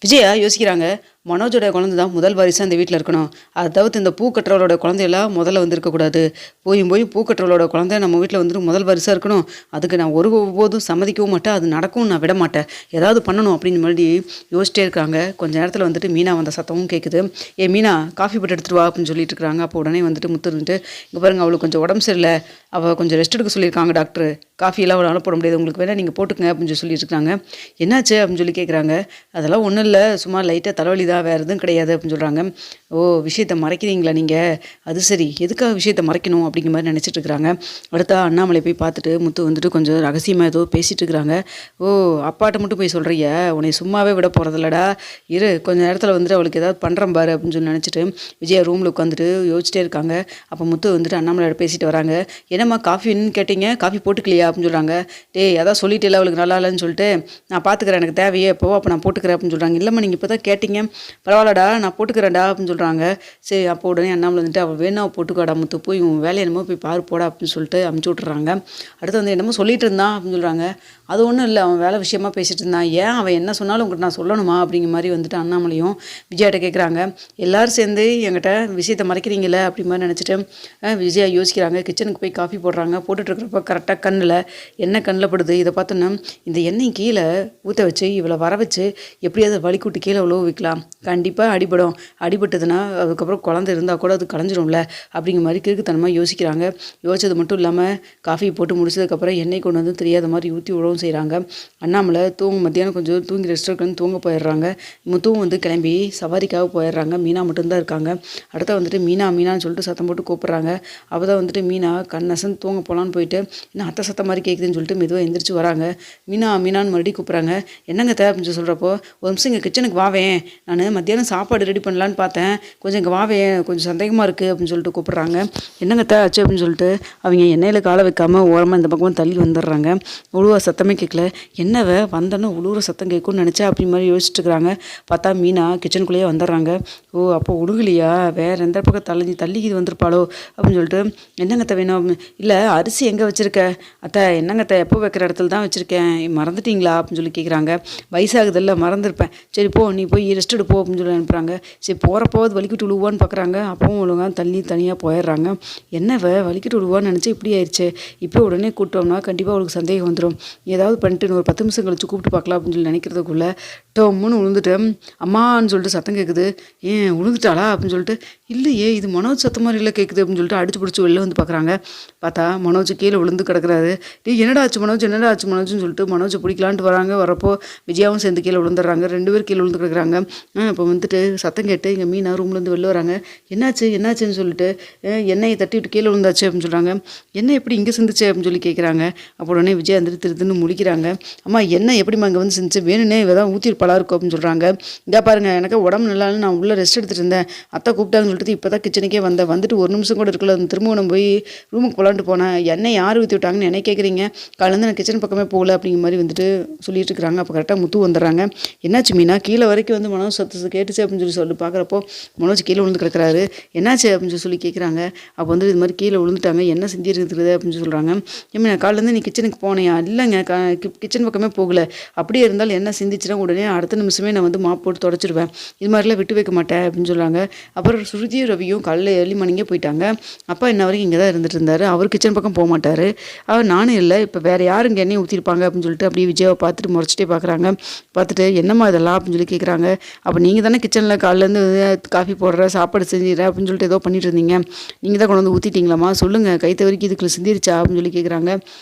விஜயா யோசிக்கிறாங்க. மனோஜோட குழந்தை தான் முதல் வாரிசு அந்த வீட்டில் இருக்கணும். அதை தவிர்த்து இந்த பூ கட்டுறவளோட குழந்தையெல்லாம் முதல்ல வந்திருக்கக்கூடாது. போய் பூ கட்டுறவளோட குழந்தை நம்ம வீட்டில் வந்துட்டு முதல் வாரிசாக இருக்கணும். அதுக்கு நான் ஒருபோதும் சம்மதிக்கவும் மாட்டேன். அது நடக்கவும் நான் விட மாட்டேன். ஏதாவது பண்ணணும் அப்படின்னு மாதிரி யோசிச்சிட்டே இருக்காங்க. கொஞ்சம் நேரத்தில் வந்துட்டு மீனா வந்த சத்தமும் கேட்குது. மீனா காஃபி போட்டு எடுத்துட்டு வா அப்படின்னு சொல்லிட்டு இருக்காங்க. அப்போ உடனே வந்துட்டு முத்து இருந்துட்டு, இங்கே பாருங்க, அவளுக்கு கொஞ்சம் உடம்பு சரியில்லை, அவள் கொஞ்சம் ரெஸ்ட் எடுக்க சொல்லியிருக்காங்க டாக்டர். காஃபியெல்லாம் அவள் அனுப்ப முடியாது, உங்களுக்கு வேணால் நீங்கள் போட்டுக்கங்க அப்படின்னு சொல்லிட்டு இருக்காங்க. என்னாச்சு அப்படின்னு சொல்லி கேட்குறாங்க. அதெல்லாம் ஒன்றும் இல்லை, சும்மா லைட்டாக தலைவலி தான், வேறு எதுவும் கிடையாது அப்படின்னு சொல்கிறாங்க. ஓ, விஷயத்தை மறைக்கிறீங்களா நீங்கள்? அது சரி, எதுக்காக விஷயத்தை மறைக்கணும் அப்படிங்கிற மாதிரி நினச்சிட்டு இருக்கிறாங்க. அடுத்தா அண்ணாமலை போய் பார்த்துட்டு முத்து வந்துட்டு கொஞ்சம் ரகசியமாக ஏதோ பேசிகிட்டு இருக்கிறாங்க. ஓ, அப்பாட்ட மட்டும் போய் சொல்கிறிய, உன்னை சும்மாவே விட போகிறதில்லடா, இரு கொஞ்சம் நேரத்தில் வந்துட்டு அவளுக்கு ஏதாவது பண்ணுறேன் பாரு அப்படின்னு சொல்லி நினச்சிட்டு விஜயா ரூமில் உட்காந்துட்டு யோசிச்சிட்டே இருக்காங்க. அப்போ முத்து வந்துட்டு அண்ணாமலையோட பேசிட்டு வராங்க. என்னம்மா காஃபின்னு கேட்டீங்க, காஃபி போட்டுக்கலையா அப்படின்னு சொல்கிறாங்க. டேய், அதான் சொல்லிட்டே அவளுக்கு நல்லா இல்லைன்னு சொல்லிட்டு நான் பார்த்துக்கிறேன், எனக்கு தேவையே எப்போவோ அப்போ நான் போட்டுக்கிறேன் அப்படின்னு சொல்கிறாங்க. இல்லைம்மா, நீங்கள் இப்போ தான் கேட்டீங்க, பரவாயில்லடா நான் போட்டுக்கிறேன்டா அப்படின்னு சொல்கிறாங்க. சரி, அப்போ உடனே அண்ணாமலை வந்துட்டு அவள் வேணா போட்டுக்காடா முத்து, போய் உன் வேலையை என்னமோ போய் பாரு போடா அப்படின்னு சொல்லிட்டு அமுச்சு விட்றாங்க. அடுத்து வந்து என்னமோ சொல்லிட்டு இருந்தான் அப்படின்னு சொல்கிறாங்க. அது ஒன்றும் இல்லை, அவன் வேலை விஷயமா பேசிகிட்டு இருந்தான். ஏன் அவன் என்ன சொன்னாலும் உங்கள்கிட்ட நான் சொல்லணுமா அப்படிங்கிற மாதிரி வந்துட்டு அண்ணாமலையும் விஜயாட்ட கேட்குறாங்க. எல்லோரும் சேர்ந்து என்கிட்ட விஷயத்தை மறைக்கிறீங்களே அப்படி மாதிரி நினச்சிட்டு விஜயா யோசிக்கிறாங்க. கிச்சனுக்கு போய் காஃபி போடுறாங்க. போட்டுட்ருக்கிறப்ப கரெக்டாக எண்ணெய் கண்ணில் படுது. இதை பார்த்தோன்னா இந்த எண்ணெய் கீழே ஊற்ற வச்சு இவளை வர வச்சு எப்படியாவது வலிக்கூட்டு கீழே உழவு வைக்கலாம், கண்டிப்பாக அடிபட்டதுன்னா அதுக்கப்புறம் குழந்தை இருந்தால் கூட அது களைஞ்சிடும்ல அப்படிங்கிற மாதிரி கிறுக்குத்தனமாக யோசிக்கிறாங்க. யோசிச்சது மட்டும் இல்லாமல் காஃபி போட்டு முடிச்சதுக்கப்புறம் எண்ணெய் கொண்டு வந்து தெரியாத மாதிரி ஊற்றி உழவும் செய்கிறாங்க. அண்ணாமலை மத்தியானம் கொஞ்சம் தூங்கி ரெஸ்ட் எடுக்கணும்னு தூங்க போயிடுறாங்க. முத்துவும் வந்து கிளம்பி சவாரிக்காக போயிடுறாங்க. மீனா மட்டும்தான் இருக்காங்க. அடுத்த வந்துட்டு மீனான்னு சொல்லிட்டு சத்தம் போட்டு கூப்பிட்றாங்க. அவள் தான் வந்துட்டு மீனா கண்ணசன் தூங்க போகலான்னு போயிட்டு இன்னும் அத்தை சத்தம் மாதிரி கேட்குதுன்னு சொல்லிட்டு மெதுவாக எந்திரிச்சு வராங்க. மீனான்னு மறுபடியும் கூப்பிட்றாங்க. என்னங்க தே அப்படின்னு சொல்கிறப்போ, ஒரு நிமிஷம் இங்கே கிச்சனுக்கு வாவேன், நான் மத்தியானம் சாப்பாடு ரெடி பண்ணலான்னு பார்த்தேன், கொஞ்சம் இங்கே வாவேன், கொஞ்சம் சந்தேகமாக இருக்குது அப்படின்னு சொல்லிட்டு கூப்பிட்றாங்க. என்னங்க தே ஆச்சு அப்படின்னு சொல்லிட்டு அவங்க எண்ணெயில் காலை வைக்காமல் ஓரமாக இந்த பக்கமாக தள்ளி வந்துடுறாங்க. உழுவ சத்தமே கேட்கல. என்னவ வந்தோன்னே உழுவுற சத்தம் கேட்கும்னு நினச்சா அப்படி மாதிரி யோசிச்சுட்டு இருக்கிறாங்க. பார்த்தா மீனா கிச்சனுக்குள்ளேயே வந்துடுறாங்க. ஓ, அப்போ உழுகலையா, வேறு எந்த பக்கம் தள்ளிக்கிது வந்திருப்பாளோ அப்படின்னு சொல்லிட்டு, என்னங்கத்த வேணும்? இல்லை, அரிசி எங்கே வச்சுருக்க? அத்தை, என்னங்கத்த எப்போ வைக்கிற இடத்துல தான் வச்சுருக்கேன், மறந்துட்டீங்களா அப்படின்னு சொல்லி கேட்குறாங்க. வயசாகுதில்ல, மறந்துருப்பேன், சரி போ நீ போய் ரெஸ்ட் எடுப்போ அப்படின்னு சொல்லி அனுப்புகிறாங்க. சரி, போகிறப்போது வலிக்கிட்டு விழுவான்னு பார்க்குறாங்க. அப்பவும் ஒழுங்காக தனியாக போயிடுறாங்க. என்னவ வலிக்கிட்டு விழுவான்னு நினச்சி இப்படி ஆயிடுச்சு, இப்போ உடனே கூப்பிட்டோம்னா கண்டிப்பாக அவளுக்கு சந்தேகம் வந்துடும், ஏதாவது பண்ணிட்டு ஒரு 10 நிமிஷம் கழிச்சு கூப்பிட்டு பார்க்கலாம் அப்படின்னு சொல்லி நினைக்கிறதுக்குள்ளே டோம்முன்னு விழுந்துட்டு அம்மான்னு சொல்லிட்டு சத்தம் கேட்குது. ஏன் விழுந்துட்டாளா அப்படின்னு சொல்லிட்டு, இல்லையே இது மனோஜ் சத்தம் மாதிரி இல்லை கேட்குது அப்படின்னு சொல்லிட்டு அடிச்சு பிடிச்சி வெளில வந்து பார்க்குறாங்க. பார்த்தா மனோஜ் கீழே விழுந்து கிடக்குறாரு. என்னடா ஆச்சு மனோஜ்னு சொல்லிட்டு மனோஜை பிடிக்கலான்ட்டு வராங்க. வரப்போ விஜயாவும் சேர்ந்து கீழே விழுந்துடுறாங்க. 2 பேர் கீழே விழுந்து கிடக்குறாங்க. இப்போ வந்துட்டு சத்தம் கேட்டு எங்கள் மீனா ரூம்லேருந்து வெளில வராங்க. என்னாச்சுன்னு சொல்லிட்டு எண்ணெயை தட்டி விட்டு கீழே விழுந்தாச்சு அப்படின்னு சொல்கிறாங்க. எண்ணெய் எப்படி இங்கே சிந்துச்சு அப்படின்னு சொல்லி கேட்குறாங்க. அப்போ உடனே விஜயா வந்துட்டு திருதுன்னு முழிக்கிறாங்க. அம்மா, எண்ணெய் எப்படிமா இங்கே வந்து சிந்துச்சு, வேணுனே இவ தான் ஊற்றிருப்பாளா இருக்கும் அப்படின்னு சொல்கிறாங்க. இங்கே பாருங்கள், எனக்கு உடம்பு நல்லாலும் நான் உள்ளே ரெஸ்ட் எடுத்துகிட்டு இருந்தேன், அத்தை கூப்பிட்டாங்கன்னு சொல்லிட்டு இப்போ தான் கிச்சனுக்கே வந்துட்டு 1 நிமிஷம் கூட இருக்கல, திரும்ப நம்ம போய் ரூமுக்கு போகலான்ட்டு போனேன், எண்ணெய் யார் ஊற்றி விட்டாங்கன்னு என்ன கேட்குறீங்க, காலேருந்து நான் கிச்சன் பக்கமே போகல அப்படிங்கிற மாதிரி வந்துட்டு சொல்லிட்டு இருக்கிறாங்க. அப்போ கரெக்டாக முத்து வந்துடுறாங்க. என்னாச்சு மீனா, கீழே வரைக்கும் வந்து மனோஜ் சத்து கேட்டுச்சு அப்படின்னு சொல்லி பார்க்குறப்போ மனோஜ் கீழே விழுந்து கிடக்குறாரு. என்னாச்சு அப்படின்னு சொல்லி கேட்குறாங்க. அப்போ வந்து இது மாதிரி கீழே விழுந்துட்டாங்க, என்ன செஞ்சு இருக்குது அப்படின்னு சொல்கிறாங்க. ஏன்னா காலேருந்து நீ கிச்சனுக்கு போனியா? இல்லைங்க, கிச்சன் பக்கமே போகல, அப்படியே இருந்தாலும் என்ன சிந்திச்சுன்னா உடனே அடுத்த நிமிஷமே நான் வந்து மாப் போட்டு தொடச்சிடுவேன், இது மாதிரிலாம் விட்டு வைக்க மாட்டேன் அப்படின்னு சொல்கிறாங்க. அப்புறம் ஸ்ருதியும் ரவியும் காலையில் ஏர்லி மார்னிங்கே போயிட்டாங்க. அப்பா இன்ன வரைக்கும் இங்கே தான் இருந்துட்டு இருந்தார். அவர் கிச்சன் பக்கம் போக மாட்டார். அவர் நானும் இல்லை, இப்போ வேறு யாருங்க எண்ணெய் ஊற்றிருப்பாங்க அப்படின்னு சொல்லிட்டு அப்படியே விஜயாவை பார்த்துட்டு முறைச்சிட்டே பார்க்குறாங்க. பார்த்துட்டு என்னம்மா இதெல்லாம் அப்படின்னு சொல்லி கேட்குறாங்க. அப்போ நீங்கள் தானே கிச்சனில் காலையிலேருந்து காஃபி போடுற, சாப்பாடு செஞ்சிடற அப்படின்னு சொல்லிட்டு ஏதோ பண்ணிட்டு இருந்தீங்க, நீங்கள் தான் கொண்டு வந்து ஊற்றிட்டீங்களாம்மா, சொல்லுங்கள், கைத்த வரைக்கும் இதுக்குள்ள சிந்திருச்சா அப்படின்னு சொல்லி கேட்குறாங்க.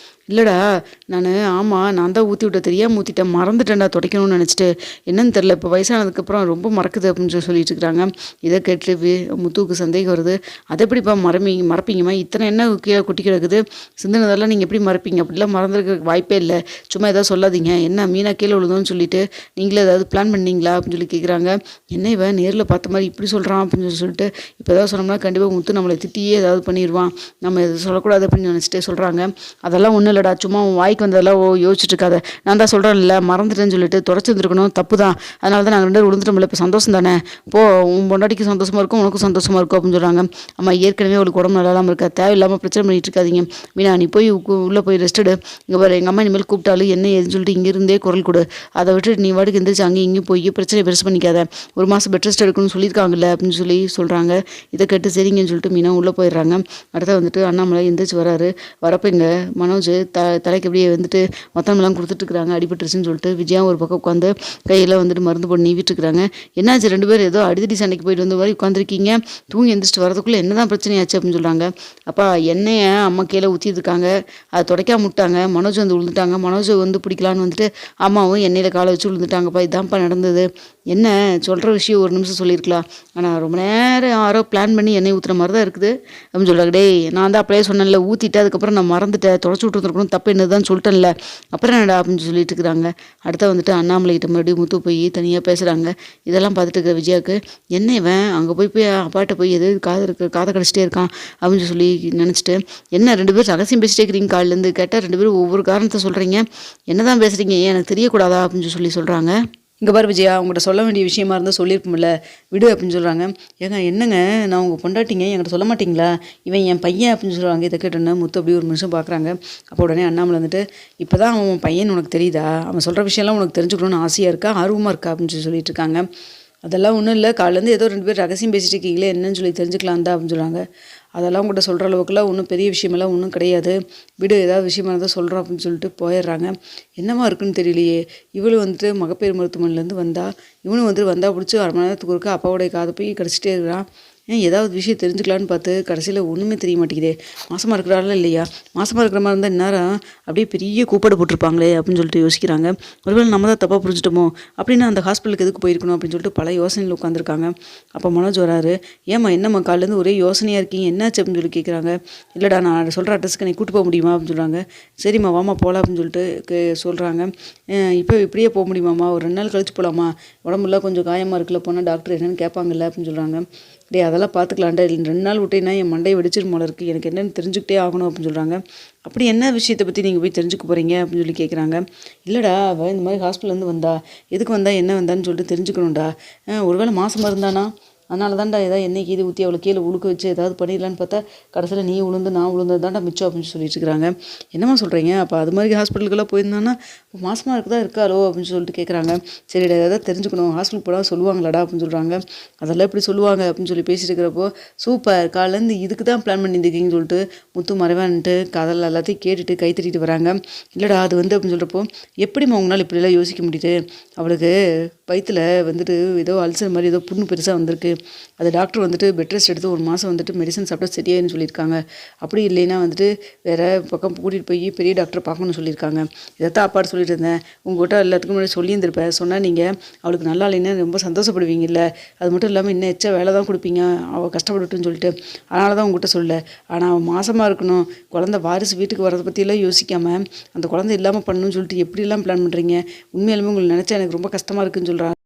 இல்லைடா, நான் தான் ஊற்றி விட்டேன், தெரியாமல் ஊற்றிட்டேன், மறந்துட்டேன்டா துடைக்கணும்னு நினச்சிட்டு, என்னன்னு தெரில, இப்போ வயசானதுக்கப்புறம் ரொம்ப மறக்குது அப்படின்னு சொல்லிட்டு இருக்கிறாங்க. இதை கேட்டு முத்துவுக்கு சந்தேகம் வருது. அதை எப்படிப்பா மறப்பீங்கம்மா, இத்தனை என்ன கீழே குட்டி கிடக்குது, சிந்தினதெல்லாம் நீங்கள் எப்படி மறப்பீங்க, அப்படிலாம் மறந்துருக்க வாய்ப்பே இல்லை, சும்மா ஏதாவது சொல்லாதீங்க, என்ன மீனா கீழே விழுந்தோன்னு சொல்லிட்டு நீங்களே ஏதாவது பிளான் பண்ணீங்களா அப்படின்னு சொல்லி கேட்குறாங்க. என்ன இவன் நேரில் பார்த்த மாதிரி இப்படி சொல்கிறான் அப்படின்னு சொல்லிட்டு இப்போ ஏதாவது சொன்னோம்னா கண்டிப்பாக முத்து நம்மளை திட்டியே ஏதாவது பண்ணிடுவான், நம்ம எது சொல்லக்கூடாது அப்படின்னு நினச்சிட்டே சொல்கிறாங்க. அதெல்லாம் ஒன்றும் ஒன்றும் இல்லடா, சும்மா உன் வாய்க்கு வந்ததெல்லாம் யோசிச்சுட்டு இருக்காத. நான் தான் சொல்கிறேன்ல, மறந்துட்டேன்னு சொல்லிட்டு தொடச்சிருந்துருக்கணும், தப்பு தான். அதனால தான் நாங்கள் 2 பேரும் விழுந்துட்டோம்ல, இப்போ சந்தோஷம் தானே. போ, உன் பொண்டாட்டிக்கு சந்தோஷமா இருக்கும், உனக்கும் சந்தோஷமா இருக்கும் அப்படின்னு சொல்கிறாங்க. அம்மா ஏற்கனவே அவளுக்கு உடம்பு நல்லா இல்லாமல் இருக்கா, தேவையில்லாமல் பிரச்சனை பண்ணிட்டு இருக்காதீங்க. மீனா, நீ போய் உள்ளே போய் ரெஸ்ட் எடு. இங்கே பாரு, எங்கள் அம்மா இனிமேல் கூப்பிட்டாலும் என்ன ஏதுன்னு சொல்லிட்டு இங்கேருந்தே குரல் கொடு. அதை விட்டுட்டு நீ வாட்டுக்கு எந்திரிச்சு அங்கேயும் இங்கேயும் போய் பிரச்சனையை பெருசு பண்ணிக்காத. 1 மாதம் பெட் ரெஸ்ட் எடுக்கணும்னு சொல்லியிருக்காங்கல்ல அப்படின்னு சொல்லி சொல்கிறாங்க. இதை கேட்டு சரிங்கன்னு சொல்லிட்டு மீனா உள்ளே போயிடுறாங்க. அடுத்த வந்துட்டு அண்ணாமலை எந்திரிச்சு வராரு. வரப்போ இங்கே மனோஜ் தலைக்கு அப்படியே வந்துட்டு மொத்தமெல்லாம் கொடுத்துட்ருக்குறாங்க. அடிபட்டுருச்சுன்னு சொல்லிட்டு விஜயா ஒரு பக்கம் உட்காந்து கையில் வந்துட்டு மருந்து போட்டு நீவிட்டுருக்குறாங்க. என்னாச்சு 2 பேரும் ஏதோ அடிதடி சண்டைக்கு போயிட்டு வந்த மாதிரி உட்காந்துருக்கீங்க, தூங்கி எந்திரிச்சிட்டு வரதுக்குள்ளே என்ன தான் பிரச்சனையாச்சு அப்படின்னு சொல்கிறாங்க. அப்பா எண்ணெயை அம்மா கீழே ஊற்றிருக்காங்க, அதை துடைக்காம விட்டாங்க, மனோஜ் வந்து விழுந்துட்டாங்க. மனோஜ் வந்து பிடிக்கலான்னு வந்துட்டு அம்மாவும் எண்ணெயில் காலை வச்சு விழுந்துட்டாங்கப்பா, இதான்ப்பா நடந்தது. என்ன சொல்கிற விஷயம் 1 நிமிஷம் சொல்லியிருக்கலாம், ஆனால் ரொம்ப நேரம் யாரோ பிளான் பண்ணி எண்ணெய் ஊற்றுற மாதிரி தான் இருக்குது அப்படின்னு சொல்கிறாங்க. டேய், நான் தான் அப்படியே சொன்னேன்ல, ஊற்றிட்டு அதுக்கப்புறம் நான் மறந்துட்டேன், தொடச்சி விட்டுருக்கணும், தப்பு என்னதான் சொல்லிட்டேன்ல, அப்புறம் என்னடா அப்படின்னு சொல்லிட்டு இருக்கிறாங்க. அடுத்த வந்துட்டு அண்ணாமலைகிட்ட மறுபடியும் முத்து போய் தனியாக பேசுகிறாங்க. இதெல்லாம் பார்த்துட்டு இருக்கிற விஜயாவுக்கு என்ன இவன் அங்கே போய் அப்பாட்ட போய் எது காதை கடிச்சிட்டே இருக்கான் அப்படின்னு சொல்லி நினச்சிட்டு, என்ன 2 பேரும் ரகசியம் பேசிட்டே இருக்கிறீங்க காலிலேருந்து, கேட்டால் 2 பேரும் ஒவ்வொரு காரணத்தை சொல்கிறீங்க, என்ன தான் பேசுகிறீங்க, ஏன் எனக்கு தெரியக்கூடாதா அப்படின்னு சொல்லி சொல்கிறாங்க. இங்கே பாரு விஜயா, அவங்ககிட்ட சொல்ல வேண்டிய விஷயமா இருந்தால் சொல்லியிருப்போம்ல, விடு அப்படின்னு சொல்கிறாங்க. ஏங்க என்னங்க, நான் உங்கள் பொண்டாட்டிங்க, என்கிட்ட சொல்ல மாட்டிங்களா, இவன் என் பையன் அப்படின்னு சொல்கிறாங்க. இதை கேட்டோன்னே முத்து அப்படி ஒரு நிமிஷம் பார்க்குறாங்க. அப்போ உடனே அண்ணாமலை வந்துட்டு, இப்போ தான் அவன் பையன் உனக்கு தெரியுதா, அவன் சொல்கிற விஷயம்லாம் உனக்கு தெரிஞ்சுக்கணும்னு ஆசையாக இருக்கா, ஆர்வமாக இருக்கா அப்படின்னு சொல்லிட்டு இருக்காங்க. அதெல்லாம் ஒன்றும் இல்லை, காலையிலேருந்து ஏதோ 2 பேர் ரகசியம் பேசிட்டு இருக்கீங்களே, என்னன்னு சொல்லி தெரிஞ்சுக்கலாம் தான் அப்படின்னு சொல்கிறாங்க. அதெல்லாம் உங்கள்கிட்ட சொல்கிற அளவுக்குலாம் ஒன்றும் பெரிய விஷயமெல்லாம் ஒன்றும் கிடையாது, விடு, ஏதாவது விஷயமா இருந்தால் சொல்கிறோம் அப்படின்னு சொல்லிட்டு போயிடுறாங்க. என்னமா இருக்குன்னு தெரியலையே, இவளும் வந்துட்டு மகப்பேறு மருத்துவமனையிலேருந்து வந்தா, இவனும் வந்துட்டு வந்தால் பிடிச்சி 1/2 மணி நேரத்துக்கு ஒருக்கா அப்பாவோடைய காதை போய் கடிச்சிட்டே இருக்கிறான். ஏதாவது விஷயம் தெரிஞ்சுக்கலான்னு பார்த்து கடைசியில் ஒன்றுமே தெரிய மாட்டேங்குதே, மாசமாக இருக்கிறாங்களா இல்லையா, மாசமாக இருக்கிற மாதிரி இருந்தால் இந்நேரம் அப்படியே பெரிய கூப்பாடு போட்டிருப்பாங்களே அப்படின்னு சொல்லிட்டு யோசிக்கிறாங்க. ஒருவேளை நம்ம தான் தப்பாக புரிஞ்சுட்டோமோ, அப்படின்னா அந்த ஹாஸ்பிட்டலுக்கு எதுக்கு போயிருக்கணும் அப்படின்னு சொல்லிட்டு பல யோசனையில் உட்காந்துருக்காங்க. அப்போ மனோஜ் வராரு. ஏம்மா என்னம்மா காலிலேருந்து ஒரே யோசனையாக இருக்கீங்க, என்னாச்சு அப்படின்னு சொல்லி கேட்குறாங்க. இல்லைடா, நான் சொல்கிற அட்ரஸ்க்கு நீ கூட்டு போக முடியுமா அப்படின்னு சொல்கிறாங்க. சரிம்மா வாமா போகலாம் அப்படின்னு சொல்லிட்டு சொல்கிறாங்க. இப்போ இப்படியே போக முடியுமாம்மா, ஒரு 2 நாள் கழிச்சு போகலாமா, உடம்புலாம் கொஞ்சம் காயமாக இருக்குல்ல, போனால் டாக்டர் என்னென்னு கேட்பாங்கல்ல அப்படின்னு சொல்கிறாங்க. டே, அதெல்லாம் பார்த்துக்கலான்டா, 2 நாள் விட்டேன்னா என் மண்டையை வெடிச்சிரும் போல இருக்குது, எனக்கு என்னென்னு தெரிஞ்சுக்கிட்டே ஆகணும் அப்படின்னு சொல்கிறாங்க. அப்படி என்ன விஷயத்தை பற்றி நீங்கள் போய் தெரிஞ்சுக்க போகிறீங்க அப்படின்னு சொல்லி கேட்குறாங்க. இல்லைடா, அவள் இந்த மாதிரி ஹாஸ்பிட்டல்லேருந்து வந்தா, எதுக்கு வந்தா என்ன வந்தான்னு சொல்லிட்டு தெரிஞ்சுக்கணும்டா, ஒருவேளை மாசமாக இருந்தானா, அதனால தான்டா ஏதாவது எண்ணெய் கீது ஊற்றி அவளை கீழே உழுக்க வச்சு ஏதாவது பண்ணிடலான்னு பார்த்தா கடைசியில் நீ உளுந்து நான் உளுந்தது தான்டா மிச்சம் அப்படின்னு சொல்லிட்டு இருக்கிறாங்க. என்னம்மா சொல்கிறீங்க, அப்போ அது மாதிரி ஹாஸ்பிட்டலுக்கெல்லாம் போயிருந்தான்னா மாசமாக இருக்குதா இருக்காளோ அப்படின்னு சொல்லிட்டு கேட்குறாங்க. சரிடா, ஏதாவது தெரிஞ்சுக்கணும், ஹாஸ்பிட்டல் போனால் சொல்லுவாங்களாடா அப்படின்னு சொல்கிறாங்க. அதெல்லாம் எப்படி சொல்லுவாங்க அப்படின்னு சொல்லி பேசிட்டு இருக்கிறப்போ, சூப்பர், காலேருந்து இதுக்கு தான் பிளான் பண்ணியிருக்கீங்கன்னு சொல்லிட்டு முத்து மறைவான்ட்டு கதல் எல்லாத்தையும் கேட்டுட்டு கை தட்டிட்டு வராங்க. இல்லைடா, அது வந்து அப்படின்னு சொல்கிறப்போ, எப்படிம்மா உங்களால் இப்படிலாம் யோசிக்க முடியுது, அவளுக்கு வயிற்றில் வந்துட்டு ஏதோ அல்சர் மாதிரி ஏதோ புண்ணு பெருசாக வந்திருக்கு, அது டாக்டர் வந்துட்டு பெட் ரெஸ்ட் எடுத்து 1 மாதம் வந்துட்டு மெடிசன் சாப்பிட்டா சரியாயின்னு சொல்லியிருக்காங்க, அப்படி இல்லைன்னா வந்துட்டு வேறு பக்கம் கூட்டிகிட்டு போய் பெரிய டாக்டர் பார்க்கணும்னு சொல்லியிருக்காங்க. இதைத்தான் அப்பாட்டு சொல்லிட்டு இருந்தேன், உங்கள்கிட்ட எல்லாத்துக்கும் முன்னாடி சொல்லியிருந்திருப்பேன், சொன்னால் நீங்கள் அவளுக்கு நல்லா இல்லைன்னா ரொம்ப சந்தோஷப்படுவீங்கல்ல, அது மட்டும் இல்லாமல் இன்னும் எச்சா வேலை தான் கொடுப்பீங்க அவள் கஷ்டப்பட்டுன்னு சொல்லிட்டு, அதனால தான் உங்கள்கிட்ட சொல்ல. ஆனால் அவள் மாசமாக இருக்கணும், குழந்தை வாரிசு வீட்டுக்கு வரதை பற்றியெல்லாம் யோசிக்காமல் அந்த குழந்தை இல்லாமல் பண்ணணும்னு சொல்லிட்டு எப்படிலாம் பிளான் பண்ணுறீங்க, உண்மையாலுமே உங்களுக்கு நினச்சா எனக்கு ரொம்ப கஷ்டமாக இருக்குன்னு சொல்கிறாங்க.